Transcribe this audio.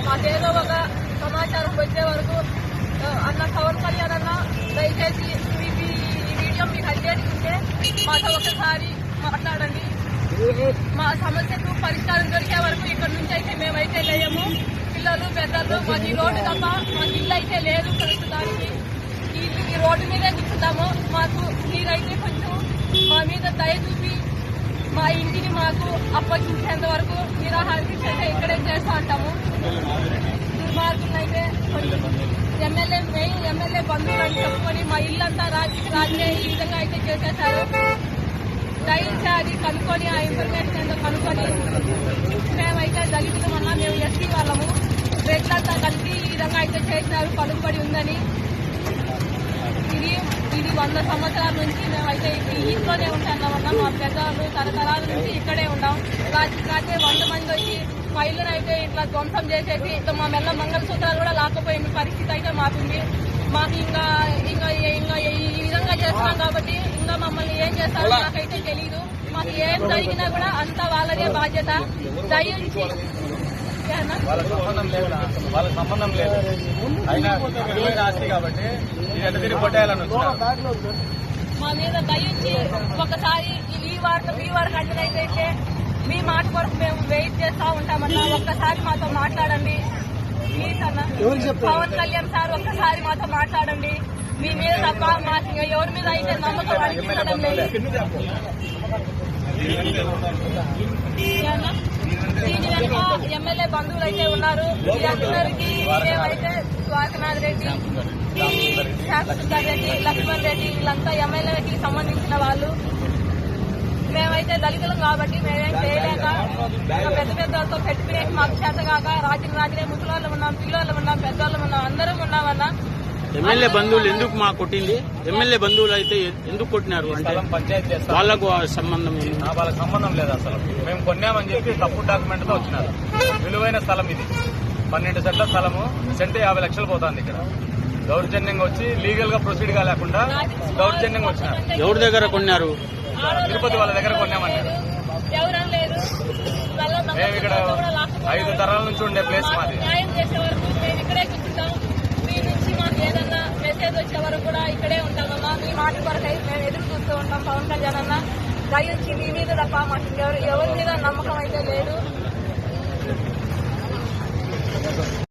మాకేదో ఒక సమాచారం వచ్చే వరకు అన్న పవన్ కళ్యాణ్ అన్న దయచేసి ఈ వీడియో మీకు అందేది ఉంటే మాతో ఒకసారి మాట్లాడండి. మా సమస్యకు పరిష్కారం దొరికే వరకు ఇక్కడ నుంచి అయితే మేమైతే లేయము. పిల్లలు పెద్దలు మాకు ఈ రోడ్డు తప్ప మాకు ఇల్లు అయితే లేదు ప్రస్తుతానికి. ఈ రోడ్డు మీదే కూర్చుంటాము. మాకు మీరైతే కొంచెం మా మీద దయ చూపి మా ఇంటిని మాకు అప్పగించేంత వరకు నిరాహారికి ఇక్కడే చేస్తూ ఉంటాము. దుర్మార్గులైతే ఎమ్మెల్యే బంధువులు అని చెప్పుకొని మా ఇల్లంతా రాత్రి ఈ విధంగా అయితే చేసేశారు. దయచేసి అది కనుక్కొని ఆ ఇన్ఫర్మేషన్ ఏంటో కనుక్కొని మేమైతే దళితులమన్నా మేము ఎస్సీ వాళ్ళము రేట్లంతా కలిసి ఈ విధంగా అయితే చేసినారు. పలుకుబడి ఉందని ఇది 100 సంవత్సరాల నుంచి మేమైతే ఈ ఇంట్లోనే ఉంటున్నామన్నా. మా పెద్దలు తరతరాల నుంచి ఇక్కడే ఉన్నాం. రాత్రి 100 మంది వచ్చి మా ఇల్లును అయితే ఇట్లా ధ్వంసం చేసేసి మా మెల్ల మంగళసూత్రాలు కూడా లాకపోయిన పరిస్థితి అయితే మాకుంది. మాకు ఇంకా ఈ విధంగా చేస్తున్నాం కాబట్టి ఇంకా మమ్మల్ని ఏం చేస్తారో నాకైతే తెలీదు. మాకు ఏం జరిగినా కూడా అంతా వాళ్ళదే బాధ్యత. దయించి వాళ్ళకి సంబంధం లేదు అయినా ఆస్తి కాబట్టి తిరిగి కొట్టేయాలని మా మీద దయించి ఒకసారి ఈ వారు కంటినైతే మీ మాట కొరకు మేము వెయిట్ చేస్తూ ఉంటామన్నా. ఒక్కసారి మాతో మాట్లాడండి ప్లీజ్ అన్న. పవన్ కళ్యాణ్ సార్ ఒక్కసారి మాతో మాట్లాడండి. మీ మీద తప్ప మాకు ఎవరి మీద అయితే నమ్మకం అనిపించడం లేదు. దీని వెనుక ఎమ్మెల్యే బంధువులు అయితే ఉన్నారు. వీరందరికీ మేమైతే ద్వారకనాథ్ రెడ్డి, శాస్త్రి రెడ్డి, లక్ష్మణ్ రెడ్డి వీళ్ళంతా ఎమ్మెల్యేకి సంబంధించిన వాళ్ళు. మేమైతే దళితులం కాబట్టి మేమేం చేయలేక పెద్ద పెద్దలతో పెట్టుకునే మాకు చేత కాక రాత్రి ముసలోళ్ళు ఉన్నాం, పిల్లోళ్ళు ఉన్నాం, పెద్దవాళ్ళు ఉన్నాం, అందరం ఉన్నామన్నా. ఎమ్మెల్యే బంధువులు ఎందుకు మా కొట్టింది? ఎమ్మెల్యే బంధువులు అయితే ఎందుకు కొట్టినారు అంటే పంచాయతీ వాళ్ళకు సంబంధం వాళ్ళకి సంబంధం లేదు అసలు. మేము కొన్నామని చెప్పి తప్పుడు డాక్యుమెంట్ తో వచ్చినారు. విలువైన స్థలం ఇది 12 సెంట్ల స్థలము. సెంట్ 50 లక్షలు పోతుంది. ఇక్కడ దౌర్జన్యంగా వచ్చి లీగల్ గా ప్రొసీడ్ గా లేకుండా దౌర్జన్యంగా వచ్చినారు. ఎవరి దగ్గర కొన్నారు? తిరుపతి వాళ్ళ దగ్గర కొన్నామన్నారు. మేము ఇక్కడ 5 తరాల నుంచి ఉండే ప్లేస్ మాది. న్యాయం చేసే వరకు మేము ఇక్కడే కూర్చుంటాం. మీ నుంచి మాకు ఏదన్నా మెసేజ్ వచ్చే వరకు కూడా ఇక్కడే ఉంటామన్నా. మీ మాట కొరకు మేము ఎదురు చూస్తూ ఉంటాం. పవన్ కళ్యాణ్ అన్న దయించి మీ మీద తప్ప మాకు ఎవరి మీద నమ్మకం అయితే లేదు.